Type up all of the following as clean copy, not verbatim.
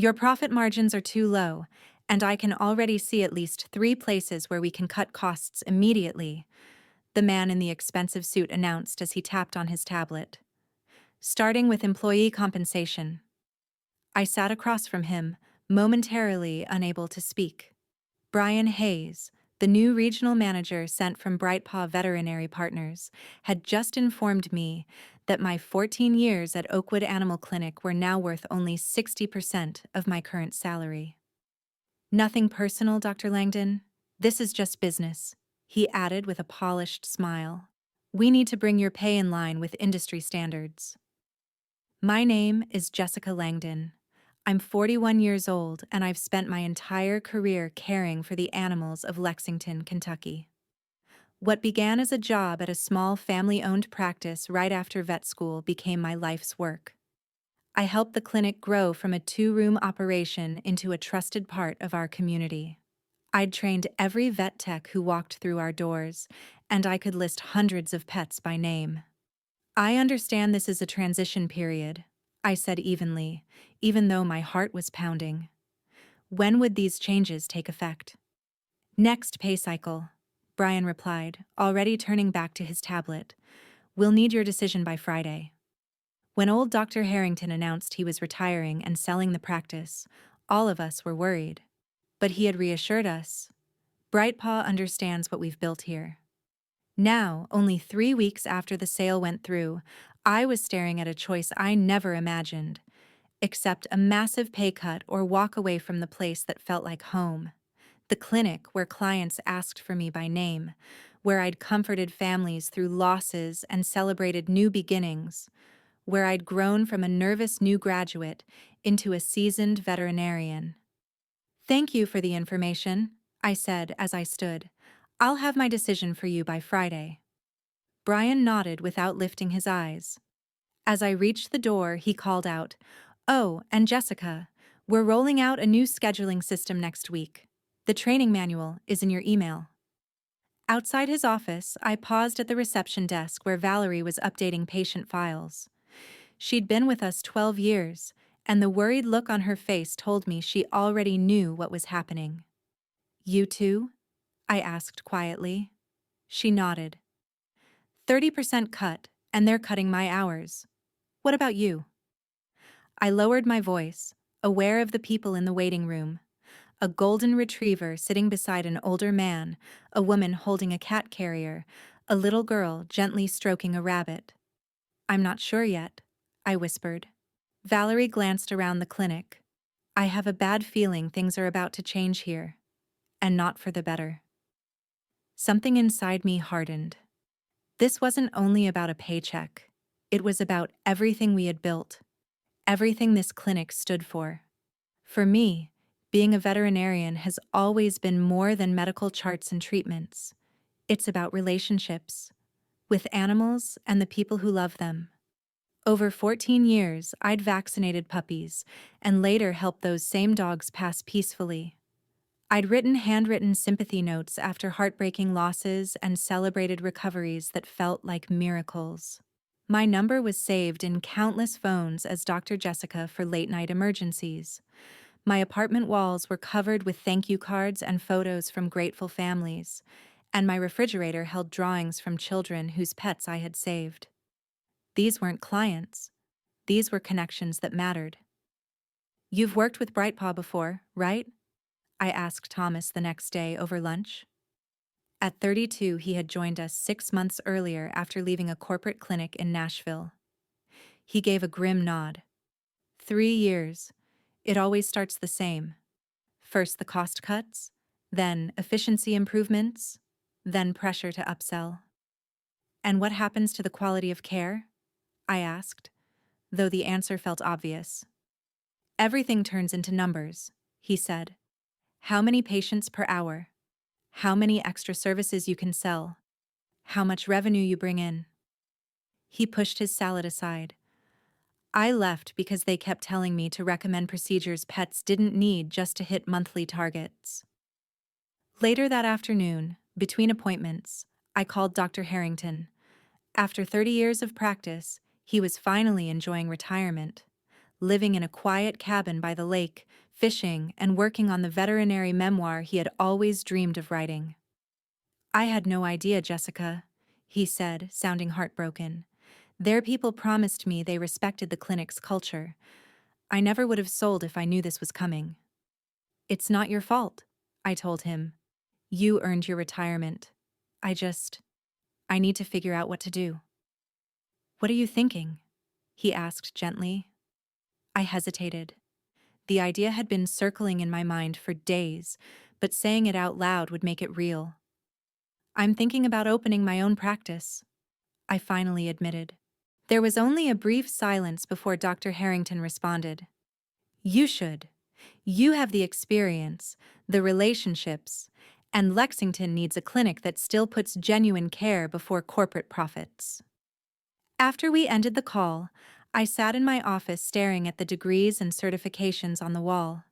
Your profit margins are too low, and I can already see at least 3 places where we can cut costs immediately, the man in the expensive suit announced as he tapped on his tablet. Starting with employee compensation. I sat across from him, momentarily unable to speak. Brian Hayes, the new regional manager sent from Brightpaw Veterinary Partners, had just informed me that my 14 years at Oakwood Animal Clinic were now worth only 60% of my current salary. Nothing personal, Dr. Langdon. This is just business, he added with a polished smile. We need to bring your pay in line with industry standards. My name is Jessica Langdon. I'm 41 years old, and I've spent my entire career caring for the animals of Lexington, Kentucky. What began as a job at a small family-owned practice right after vet school became my life's work. I helped the clinic grow from a 2-room operation into a trusted part of our community. I'd trained every vet tech who walked through our doors, and I could list hundreds of pets by name. I understand this is a transition period, I said evenly, even though my heart was pounding. When would these changes take effect? Next pay cycle, Brian replied, already turning back to his tablet. We'll need your decision by Friday. When old Dr. Harrington announced he was retiring and selling the practice, all of us were worried. But he had reassured us. Brightpaw understands what we've built here. Now, only 3 weeks after the sale went through, I was staring at a choice I never imagined. Accept a massive pay cut or walk away from the place that felt like home. The clinic where clients asked for me by name, where I'd comforted families through losses and celebrated new beginnings, where I'd grown from a nervous new graduate into a seasoned veterinarian. Thank you for the information, I said as I stood. I'll have my decision for you by Friday. Brian nodded without lifting his eyes. As I reached the door, he called out, "Oh, and Jessica, we're rolling out a new scheduling system next week. The training manual is in your email." Outside his office, I paused at the reception desk where Valerie was updating patient files. She'd been with us 12 years, and the worried look on her face told me she already knew what was happening. You too? I asked quietly. She nodded. 30% cut, and they're cutting my hours. What about you? I lowered my voice, aware of the people in the waiting room. A golden retriever sitting beside an older man, a woman holding a cat carrier, a little girl gently stroking a rabbit. I'm not sure yet, I whispered. Valerie glanced around the clinic. I have a bad feeling things are about to change here, and not for the better. Something inside me hardened. This wasn't only about a paycheck. It was about everything we had built, everything this clinic stood for. For me, being a veterinarian has always been more than medical charts and treatments. It's about relationships, with animals and the people who love them. Over 14 years, I'd vaccinated puppies, and later helped those same dogs pass peacefully. I'd written handwritten sympathy notes after heartbreaking losses and celebrated recoveries that felt like miracles. My number was saved in countless phones as Dr. Jessica for late-night emergencies. My apartment walls were covered with thank you cards and photos from grateful families, and my refrigerator held drawings from children whose pets I had saved. These weren't clients. These were connections that mattered. You've worked with Brightpaw before, right? I asked Thomas the next day over lunch. At 32, he had joined us 6 months earlier after leaving a corporate clinic in Nashville. He gave a grim nod. 3 years. It always starts the same. First the cost cuts, then efficiency improvements, then pressure to upsell. And what happens to the quality of care? I asked, though the answer felt obvious. Everything turns into numbers, he said. How many patients per hour? How many extra services you can sell? How much revenue you bring in? He pushed his salad aside. I left because they kept telling me to recommend procedures pets didn't need just to hit monthly targets. Later that afternoon, between appointments, I called Dr. Harrington. After 30 years of practice, he was finally enjoying retirement. living in a quiet cabin by the lake, fishing, and working on the veterinary memoir he had always dreamed of writing. "I had no idea, Jessica," he said, sounding heartbroken. "Their people promised me they respected the clinic's culture. I never would have sold if I knew this was coming." "It's not your fault," I told him. "You earned your retirement. I need to figure out what to do." "What are you thinking?" he asked gently. I hesitated. The idea had been circling in my mind for days, but saying it out loud would make it real. "I'm thinking about opening my own practice," I finally admitted. There was only a brief silence before Dr. Harrington responded. "You should. You have the experience, the relationships, and Lexington needs a clinic that still puts genuine care before corporate profits." After we ended the call, I sat in my office staring at the degrees and certifications on the wall.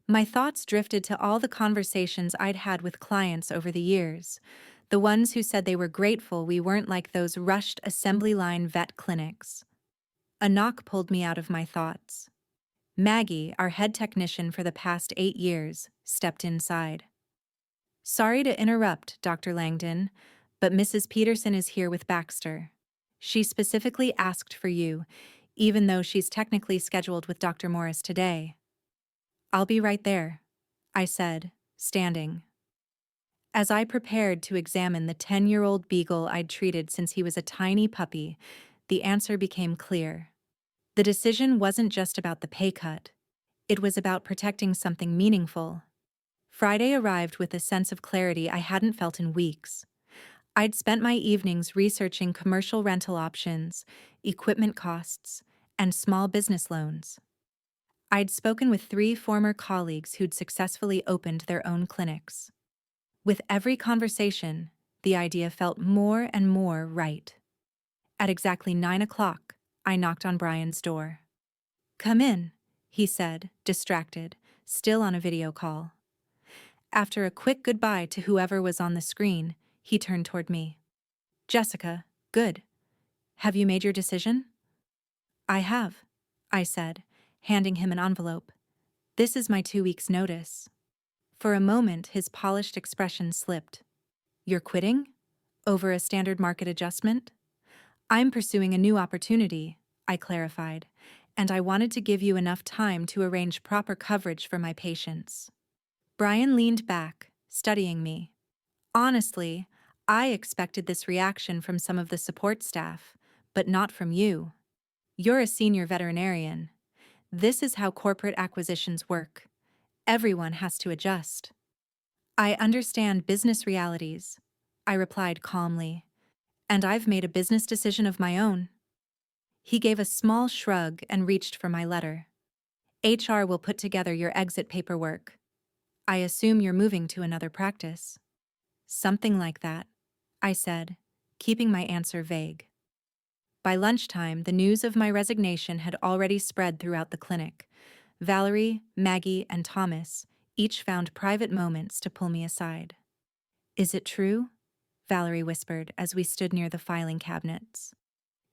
My thoughts drifted to all the conversations I'd had with clients over the years, the ones who said they were grateful we weren't like those rushed assembly line vet clinics. A knock pulled me out of my thoughts. Maggie, our head technician for the past 8 years, stepped inside. "Sorry to interrupt, Dr. Langdon, but Mrs. Peterson is here with Baxter. She specifically asked for you, even though she's technically scheduled with Dr. Morris today." "I'll be right there," I said, standing. As I prepared to examine the 10-year-old beagle I'd treated since he was a tiny puppy, the answer became clear. The decision wasn't just about the pay cut. It was about protecting something meaningful. Friday arrived with a sense of clarity I hadn't felt in weeks. I'd spent my evenings researching commercial rental options, equipment costs, and small business loans. I'd spoken with 3 former colleagues who'd successfully opened their own clinics. With every conversation, the idea felt more and more right. At exactly 9 o'clock, I knocked on Brian's door. "Come in," he said, distracted, still on a video call. After a quick goodbye to whoever was on the screen, he turned toward me. "Jessica, good. Have you made your decision?" "I have," I said, handing him an envelope. "This is my 2 weeks' notice." For a moment, his polished expression slipped. "You're quitting? Over a standard market adjustment?" "I'm pursuing a new opportunity," I clarified, "and I wanted to give you enough time to arrange proper coverage for my patients." Brian leaned back, studying me. "Honestly, I expected this reaction from some of the support staff, but not from you. You're a senior veterinarian. This is how corporate acquisitions work. Everyone has to adjust." "I understand business realities," I replied calmly, "and I've made a business decision of my own." He gave a small shrug and reached for my letter. "HR will put together your exit paperwork. I assume you're moving to another practice." "Something like that," I said, keeping my answer vague. By lunchtime, the news of my resignation had already spread throughout the clinic. Valerie, Maggie, and Thomas each found private moments to pull me aside. "Is it true?" Valerie whispered as we stood near the filing cabinets.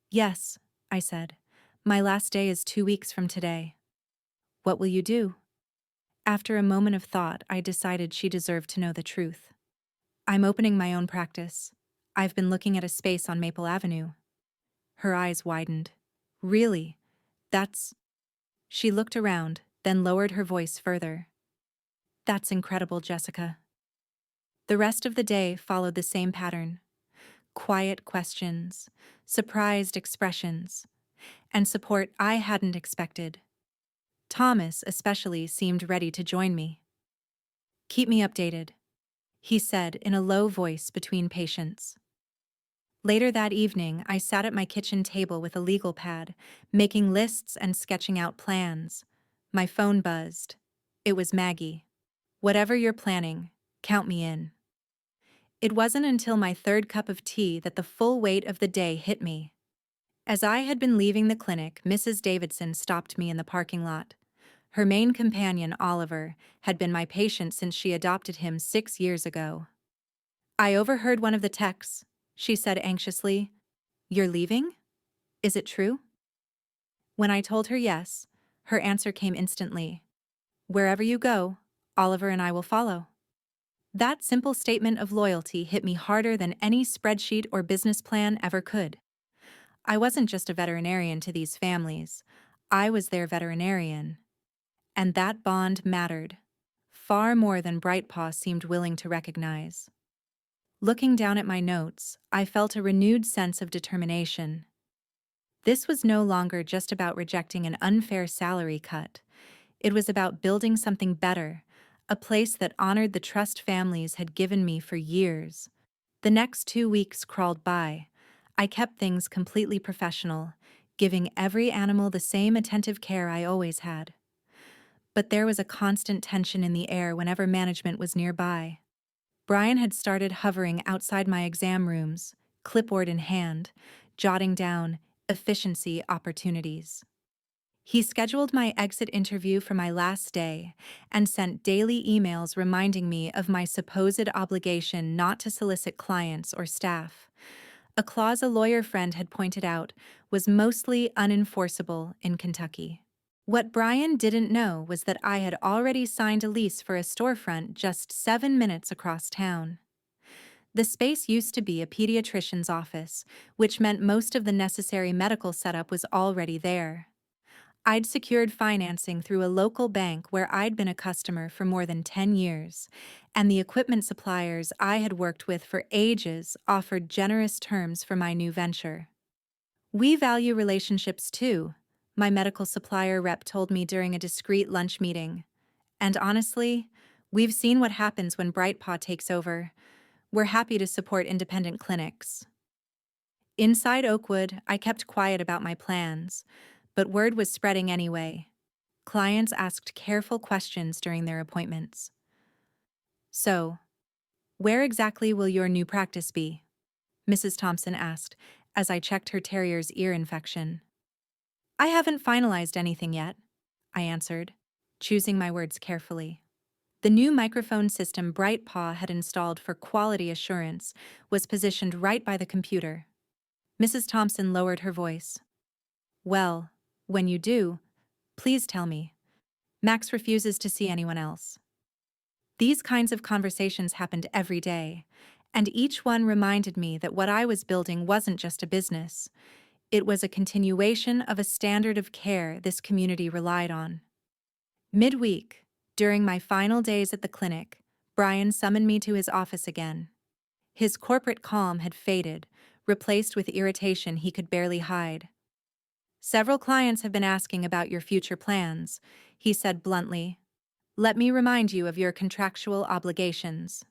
"Yes," I said. "My last day is 2 weeks from today." "What will you do?" After a moment of thought, I decided she deserved to know the truth. "I'm opening my own practice. I've been looking at a space on Maple Avenue." Her eyes widened. "Really? That's—" She looked around, then lowered her voice further. "That's incredible, Jessica." The rest of the day followed the same pattern. Quiet questions, surprised expressions, and support I hadn't expected. Thomas especially seemed ready to join me. "Keep me updated," he said in a low voice between patients. Later that evening, I sat at my kitchen table with a legal pad, making lists and sketching out plans. My phone buzzed. It was Maggie. "Whatever you're planning, count me in." It wasn't until my 3rd cup of tea that the full weight of the day hit me. As I had been leaving the clinic, Mrs. Davidson stopped me in the parking lot. Her main companion, Oliver, had been my patient since she adopted him 6 years ago. "I overheard one of the texts," she said anxiously. "You're leaving? Is it true?" When I told her yes, Her answer came instantly. Wherever you go, Oliver and I will follow. That simple statement of loyalty hit me harder than any spreadsheet or business plan ever could. I wasn't just a veterinarian to these families. I was their veterinarian. And that bond mattered, far more than Brightpaw seemed willing to recognize. Looking down at my notes, I felt a renewed sense of determination. This was no longer just about rejecting an unfair salary cut. It was about building something better, a place that honored the trust families had given me for years. The next 2 weeks crawled by. I kept things completely professional, giving every animal the same attentive care I always had. But there was a constant tension in the air whenever management was nearby. Brian had started hovering outside my exam rooms, clipboard in hand, jotting down efficiency opportunities. He scheduled my exit interview for my last day and sent daily emails reminding me of my supposed obligation not to solicit clients or staff, a clause a lawyer friend had pointed out was mostly unenforceable in Kentucky. What Brian didn't know was that I had already signed a lease for a storefront just 7 minutes across town. The space used to be a pediatrician's office, which meant most of the necessary medical setup was already there. I'd secured financing through a local bank where I'd been a customer for more than 10 years, and the equipment suppliers I had worked with for ages offered generous terms for my new venture. We value relationships too, my medical supplier rep told me during a discreet lunch meeting. And honestly, we've seen what happens when Brightpaw takes over. We're happy to support independent clinics. Inside Oakwood, I kept quiet about my plans, but word was spreading anyway. Clients asked careful questions during their appointments. So, where exactly will your new practice be? Mrs. Thompson asked as I checked her terrier's ear infection. I haven't finalized anything yet, I answered, choosing my words carefully. The new microphone system Brightpaw had installed for quality assurance was positioned right by the computer. Mrs. Thompson lowered her voice. Well, when you do, please tell me. Max refuses to see anyone else. These kinds of conversations happened every day, and each one reminded me that what I was building wasn't just a business. It was a continuation of a standard of care this community relied on. Midweek, during my final days at the clinic, Brian summoned me to his office again. His corporate calm had faded, replaced with irritation he could barely hide. Several clients have been asking about your future plans, he said bluntly. Let me remind you of your contractual obligations.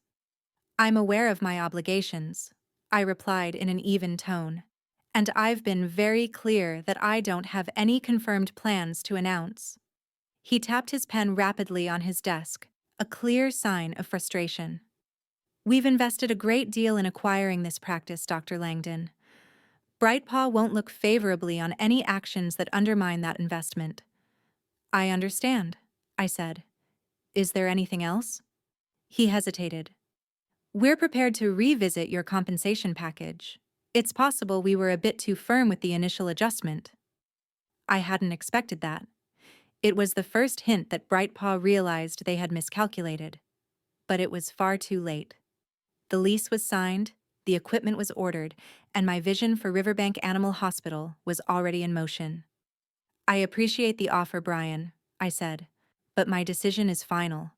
I'm aware of my obligations, I replied in an even tone. And I've been very clear that I don't have any confirmed plans to announce. He tapped his pen rapidly on his desk, a clear sign of frustration. We've invested a great deal in acquiring this practice, Dr. Langdon. Brightpaw won't look favorably on any actions that undermine that investment. I understand, I said. Is there anything else? He hesitated. We're prepared to revisit your compensation package. It's possible we were a bit too firm with the initial adjustment. I hadn't expected that. It was the first hint that Brightpaw realized they had miscalculated. But it was far too late. The lease was signed, the equipment was ordered, and my vision for Riverbank Animal Hospital was already in motion. I appreciate the offer, Brian, I said, but my decision is final.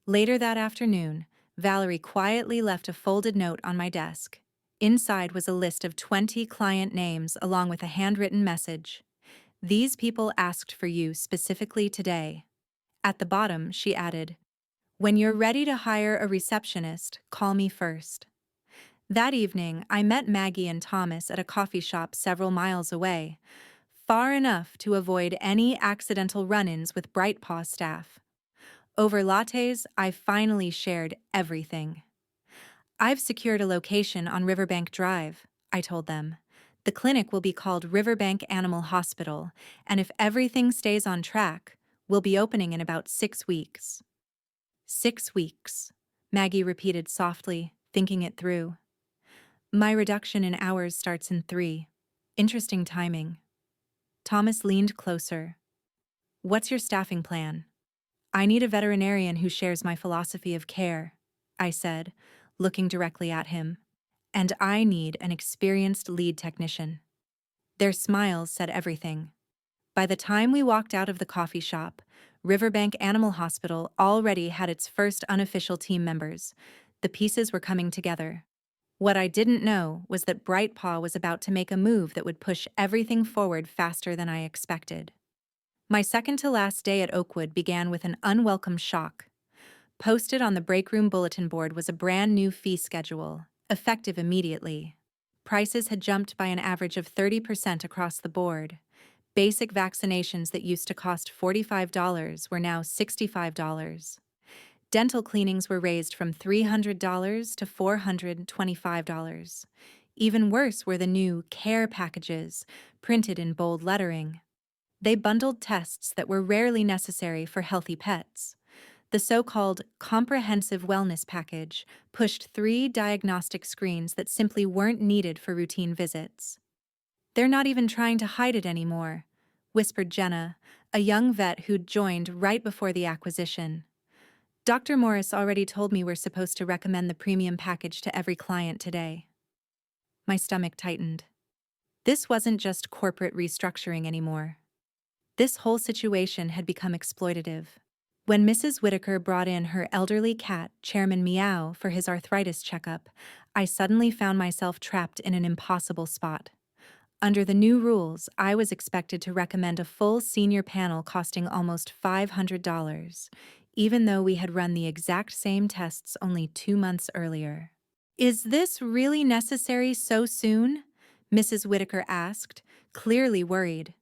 Later that afternoon, Valerie quietly left a folded note on my desk. Inside was a list of 20 client names along with a handwritten message. These people asked for you specifically today. At the bottom, she added, when you're ready to hire a receptionist, call me first. That evening, I met Maggie and Thomas at a coffee shop several miles away, far enough to avoid any accidental run-ins with Brightpaw staff. Over lattes, I finally shared everything. I've secured a location on Riverbank Drive, I told them. The clinic will be called Riverbank Animal Hospital, and if everything stays on track, we'll be opening in about 6 weeks. 6 weeks, Maggie repeated softly, thinking it through. My reduction in hours starts in 3. Interesting timing. Thomas leaned closer. What's your staffing plan? I need a veterinarian who shares my philosophy of care, I said, looking directly at him. And I need an experienced lead technician. Their smiles said everything. By the time we walked out of the coffee shop, Riverbank Animal Hospital already had its first unofficial team members. The pieces were coming together. What I didn't know was that Brightpaw was about to make a move that would push everything forward faster than I expected. My second to last day at Oakwood began with an unwelcome shock. Posted on the break room bulletin board was a brand new fee schedule, effective immediately. Prices had jumped by an average of 30% across the board. Basic vaccinations that used to cost $45 were now $65. Dental cleanings were raised from $300 to $425. Even worse were the new care packages, printed in bold lettering. They bundled tests that were rarely necessary for healthy pets. The so-called comprehensive wellness package pushed 3 diagnostic screens that simply weren't needed for routine visits. "They're not even trying to hide it anymore," whispered Jenna, a young vet who'd joined right before the acquisition. "Dr. Morris already told me we're supposed to recommend the premium package to every client today." My stomach tightened. This wasn't just corporate restructuring anymore. This whole situation had become exploitative. When Mrs. Whitaker brought in her elderly cat, Chairman Meow, for his arthritis checkup, I suddenly found myself trapped in an impossible spot. Under the new rules, I was expected to recommend a full senior panel costing almost $500, even though we had run the exact same tests only 2 months earlier. "Is this really necessary so soon?" Mrs. Whitaker asked, clearly worried.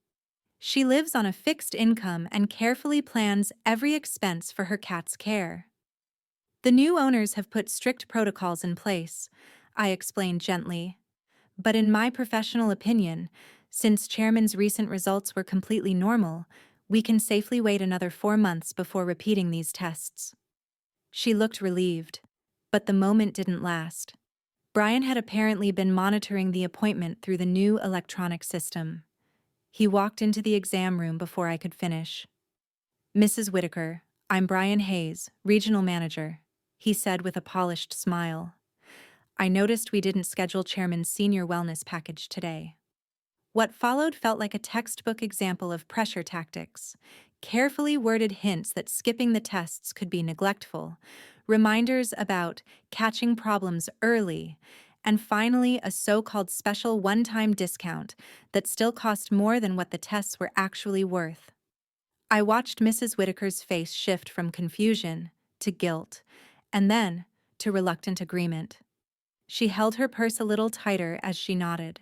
She lives on a fixed income and carefully plans every expense for her cat's care. "The new owners have put strict protocols in place," I explained gently. "But in my professional opinion, since Chairman's recent results were completely normal, we can safely wait another 4 months before repeating these tests." She looked relieved, but the moment didn't last. Brian had apparently been monitoring the appointment through the new electronic system. He walked into the exam room before I could finish. "Mrs. Whitaker, I'm Brian Hayes, Regional Manager," he said with a polished smile. "I noticed we didn't schedule Chairman's senior wellness package today." What followed felt like a textbook example of pressure tactics. Carefully worded hints that skipping the tests could be neglectful, reminders about catching problems early, and finally a so-called special one-time discount that still cost more than what the tests were actually worth. I watched Mrs. Whitaker's face shift from confusion to guilt, and then to reluctant agreement. She held her purse a little tighter as she nodded.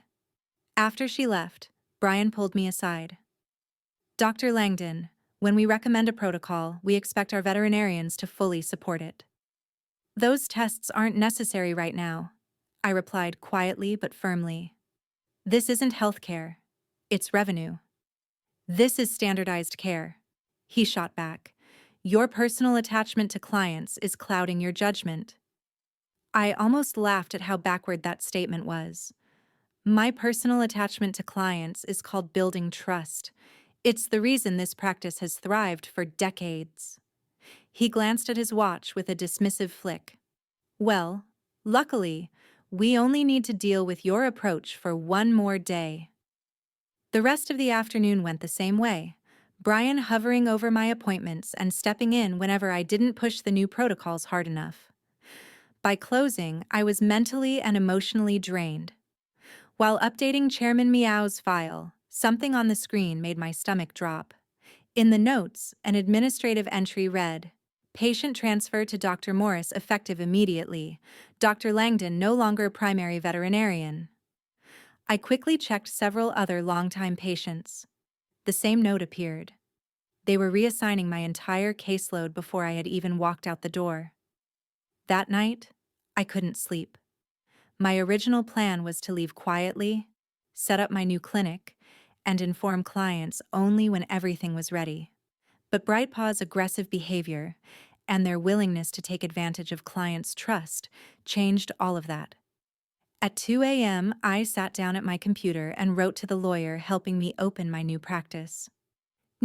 After she left, Brian pulled me aside. "Dr. Langdon, when we recommend a protocol, we expect our veterinarians to fully support it." "Those tests aren't necessary right now," I replied quietly but firmly. "This isn't healthcare. It's revenue." "This is standardized care," he shot back. "Your personal attachment to clients is clouding your judgment." I almost laughed at how backward that statement was. My personal attachment to clients is called building trust. It's the reason this practice has thrived for decades. He glanced at his watch with a dismissive flick. "Well, luckily, we only need to deal with your approach for one more day." The rest of the afternoon went the same way, Brian hovering over my appointments and stepping in whenever I didn't push the new protocols hard enough. By closing, I was mentally and emotionally drained. While updating Chairman Meow's file, something on the screen made my stomach drop. In the notes, an administrative entry read, "Patient transfer to Dr. Morris effective immediately. Dr. Langdon no longer primary veterinarian." I quickly checked several other longtime patients. The same note appeared. They were reassigning my entire caseload before I had even walked out the door. That night, I couldn't sleep. My original plan was to leave quietly, set up my new clinic, and inform clients only when everything was ready. But Brightpaw's aggressive behavior and their willingness to take advantage of clients' trust changed all of that. At 2 a.m., I sat down at my computer and wrote to the lawyer helping me open my new practice.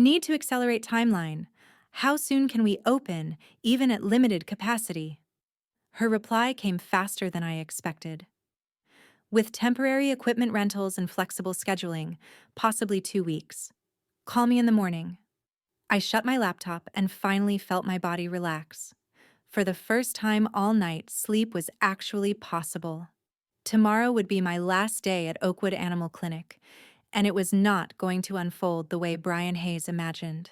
Need to accelerate timeline. How soon can we open, even at limited capacity? Her reply came faster than I expected. With temporary equipment rentals and flexible scheduling, possibly 2 weeks. Call me in the morning. I shut my laptop and finally felt my body relax. For the first time all night, sleep was actually possible. Tomorrow would be my last day at Oakwood Animal Clinic, and it was not going to unfold the way Brian Hayes imagined.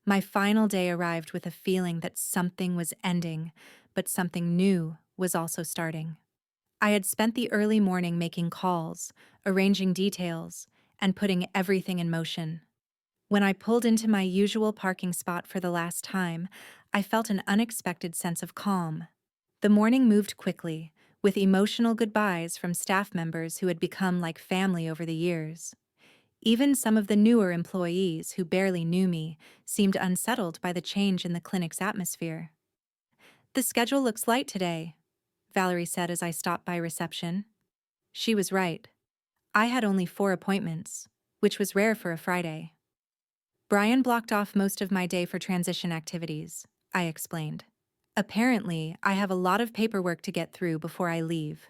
My final day arrived with a feeling that something was ending, but something new was also starting. I had spent the early morning making calls, arranging details, and putting everything in motion. When I pulled into my usual parking spot for the last time, I felt an unexpected sense of calm. The morning moved quickly, with emotional goodbyes from staff members who had become like family over the years. Even some of the newer employees who barely knew me seemed unsettled by the change in the clinic's atmosphere. "The schedule looks light today," Valerie said as I stopped by reception. She was right. I had only 4 appointments, which was rare for a Friday. "Brian blocked off most of my day for transition activities," I explained. "Apparently, I have a lot of paperwork to get through before I leave."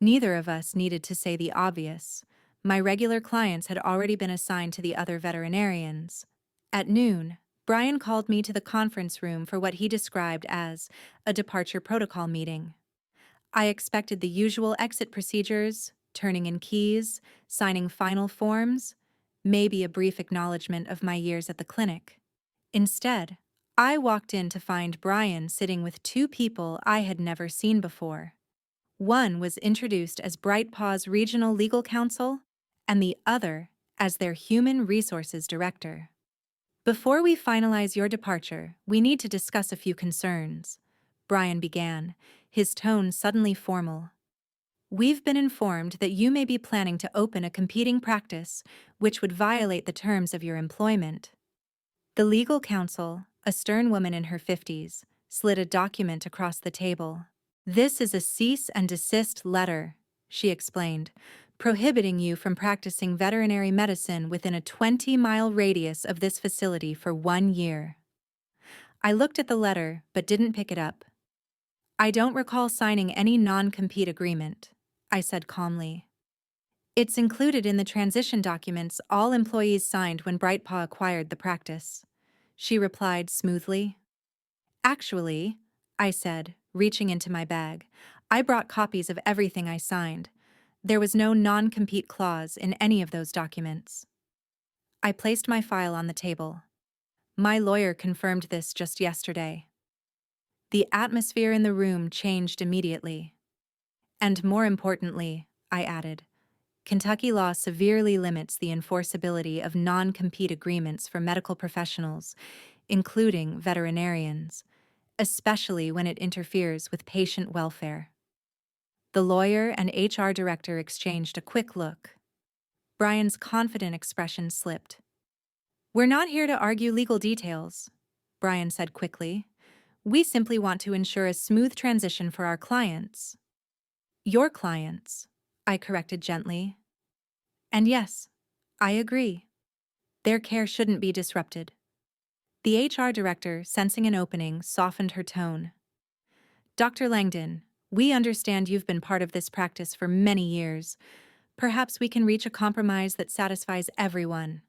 Neither of us needed to say the obvious. My regular clients had already been assigned to the other veterinarians. At noon, Brian called me to the conference room for what he described as a departure protocol meeting. I expected the usual exit procedures, turning in keys, signing final forms, maybe a brief acknowledgement of my years at the clinic. Instead, I walked in to find Brian sitting with two people I had never seen before. One was introduced as Bright Paw's Regional Legal Counsel, and the other as their Human Resources Director. "Before we finalize your departure, we need to discuss a few concerns," Brian began, his tone suddenly formal. "We've been informed that you may be planning to open a competing practice, which would violate the terms of your employment." The legal counsel, a stern woman in her 50s, slid a document across the table. "This is a cease and desist letter," she explained, "prohibiting you from practicing veterinary medicine within a 20-mile radius of this facility for 1 year. I looked at the letter but didn't pick it up. "I don't recall signing any non-compete agreement," I said calmly. "It's included in the transition documents all employees signed when Brightpaw acquired the practice," she replied smoothly. "Actually," I said, reaching into my bag, "I brought copies of everything I signed. There was no non-compete clause in any of those documents." I placed my file on the table. My lawyer confirmed this just yesterday. The atmosphere in the room changed immediately. "And more importantly," I added, "Kentucky law severely limits the enforceability of non-compete agreements for medical professionals, including veterinarians, especially when it interferes with patient welfare." The lawyer and HR director exchanged a quick look. Brian's confident expression slipped. "We're not here to argue legal details," Brian said quickly. "We simply want to ensure a smooth transition for our clients." "Your clients," I corrected gently. "And yes, I agree. Their care shouldn't be disrupted." The HR director, sensing an opening, softened her tone. "Dr. Langdon, we understand you've been part of this practice for many years. Perhaps we can reach a compromise that satisfies everyone."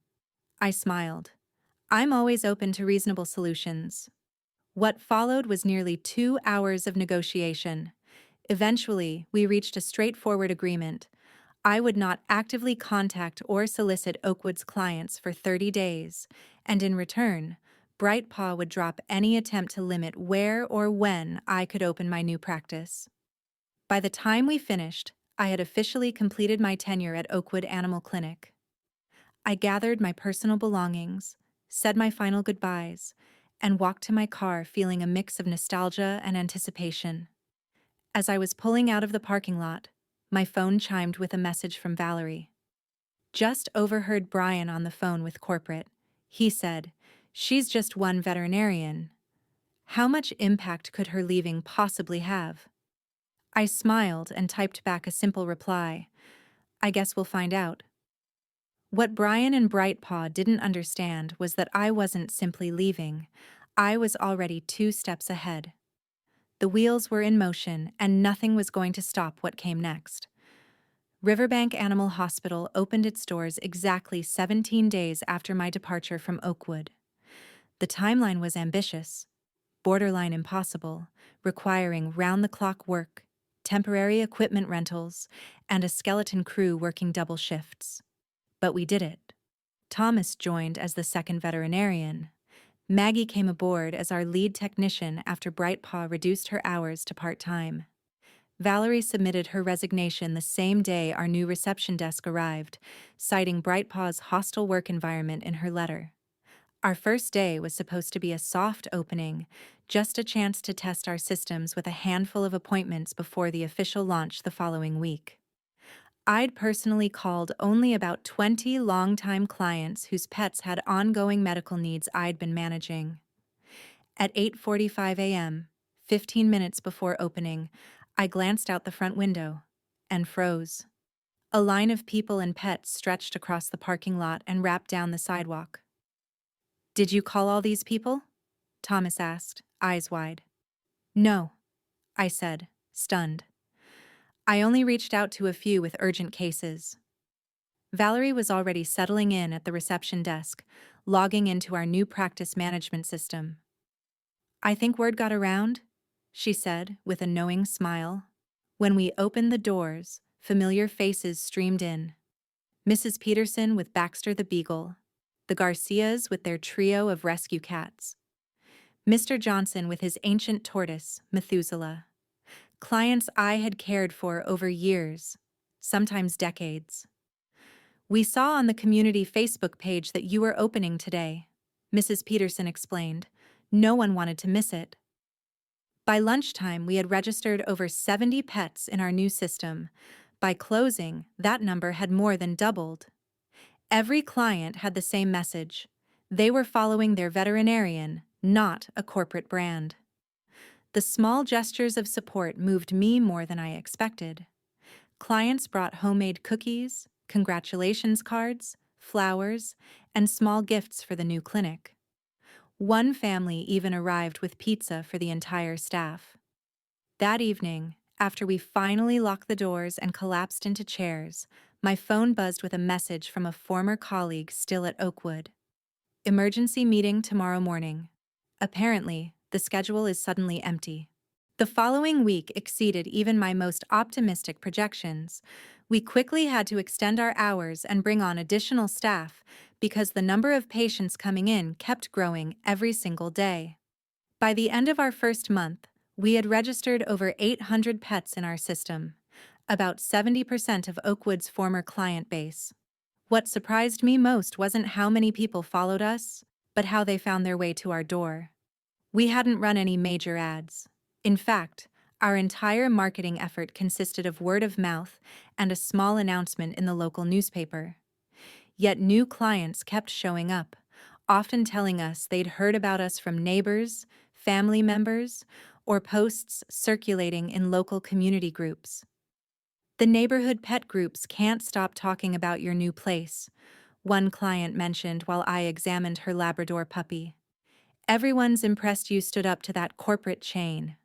I smiled. "I'm always open to reasonable solutions." What followed was nearly 2 hours of negotiation. Eventually, we reached a straightforward agreement. I would not actively contact or solicit Oakwood's clients for 30 days, and in return, Brightpaw would drop any attempt to limit where or when I could open my new practice. By the time we finished, I had officially completed my tenure at Oakwood Animal Clinic. I gathered my personal belongings, said my final goodbyes, and walked to my car feeling a mix of nostalgia and anticipation. As I was pulling out of the parking lot, my phone chimed with a message from Valerie. "Just overheard Brian on the phone with corporate. He said, 'She's just one veterinarian. How much impact could her leaving possibly have?'" I smiled and typed back a simple reply. "I guess we'll find out." What Brian and Brightpaw didn't understand was that I wasn't simply leaving. I was already 2 steps ahead. The wheels were in motion, and nothing was going to stop what came next. Riverbank Animal Hospital opened its doors exactly 17 days after my departure from Oakwood. The timeline was ambitious, borderline impossible, requiring round-the-clock work, temporary equipment rentals, and a skeleton crew working double shifts. But we did it. Thomas joined as the second veterinarian. Maggie came aboard as our lead technician after Brightpaw reduced her hours to part-time. Valerie submitted her resignation the same day our new reception desk arrived, citing Brightpaw's hostile work environment in her letter. Our first day was supposed to be a soft opening, just a chance to test our systems with a handful of appointments before the official launch the following week. I'd personally called only about 20 longtime clients whose pets had ongoing medical needs I'd been managing. At 8:45 a.m., 15 minutes before opening, I glanced out the front window and froze. A line of people and pets stretched across the parking lot and wrapped down the sidewalk. "Did you call all these people?" Thomas asked, eyes wide. "No," I said, stunned. "I only reached out to a few with urgent cases." Valerie was already settling in at the reception desk, logging into our new practice management system. "I think word got around," she said with a knowing smile. When we opened the doors, familiar faces streamed in. Mrs. Peterson with Baxter the Beagle, the Garcias with their trio of rescue cats, Mr. Johnson with his ancient tortoise, Methuselah. Clients I had cared for over years, sometimes decades. "We saw on the community Facebook page that you were opening today," Mrs. Peterson explained. No one wanted to miss it. By lunchtime, we had registered over 70 pets in our new system. By closing, that number had more than doubled. Every client had the same message. They were following their veterinarian, not a corporate brand. The small gestures of support moved me more than I expected. Clients brought homemade cookies, congratulations cards, flowers, and small gifts for the new clinic. One family even arrived with pizza for the entire staff. That evening, after we finally locked the doors and collapsed into chairs, my phone buzzed with a message from a former colleague still at Oakwood. "Emergency meeting tomorrow morning. Apparently, the schedule is suddenly empty." The following week exceeded even my most optimistic projections. We quickly had to extend our hours and bring on additional staff because the number of patients coming in kept growing every single day. By the end of our first month, we had registered over 800 pets in our system, about 70% of Oakwood's former client base. What surprised me most wasn't how many people followed us, but how they found their way to our door. We hadn't run any major ads. In fact, our entire marketing effort consisted of word of mouth and a small announcement in the local newspaper. Yet new clients kept showing up, often telling us they'd heard about us from neighbors, family members, or posts circulating in local community groups. "The neighborhood pet groups can't stop talking about your new place," one client mentioned while I examined her Labrador puppy. "Everyone's impressed you stood up to that corporate chain."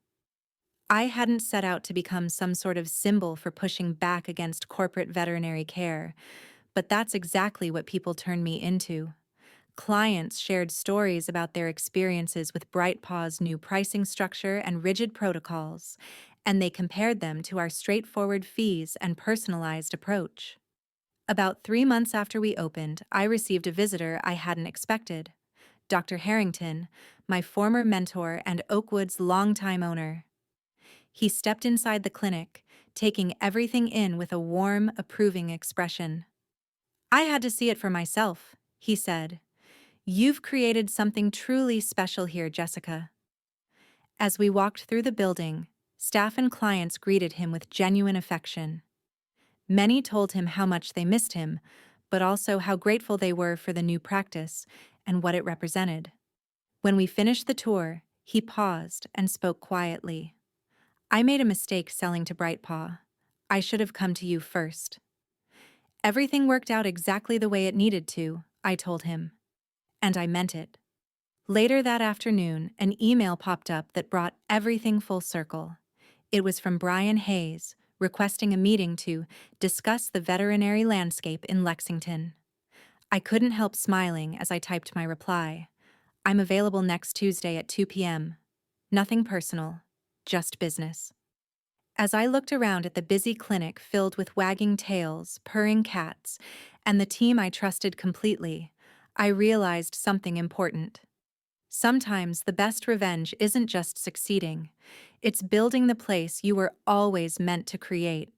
I hadn't set out to become some sort of symbol for pushing back against corporate veterinary care, but that's exactly what people turned me into. Clients shared stories about their experiences with Brightpaw's new pricing structure and rigid protocols, and they compared them to our straightforward fees and personalized approach. About 3 months after we opened, I received a visitor I hadn't expected. Dr. Harrington, my former mentor and Oakwood's longtime owner. He stepped inside the clinic, taking everything in with a warm, approving expression. "I had to see it for myself," he said. "You've created something truly special here, Jessica." As we walked through the building, staff and clients greeted him with genuine affection. Many told him how much they missed him, but also how grateful they were for the new practice and what it represented. When we finished the tour, he paused and spoke quietly. "I made a mistake selling to Brightpaw. I should have come to you first." Everything worked out exactly the way it needed to, I told him. And I meant it. Later that afternoon, an email popped up that brought everything full circle. It was from Brian Hayes, requesting a meeting to discuss the veterinary landscape in Lexington. I couldn't help smiling as I typed my reply. I'm available next Tuesday at 2 p.m. Nothing personal, just business. As I looked around at the busy clinic filled with wagging tails, purring cats, and the team I trusted completely, I realized something important. Sometimes the best revenge isn't just succeeding, it's building the place you were always meant to create.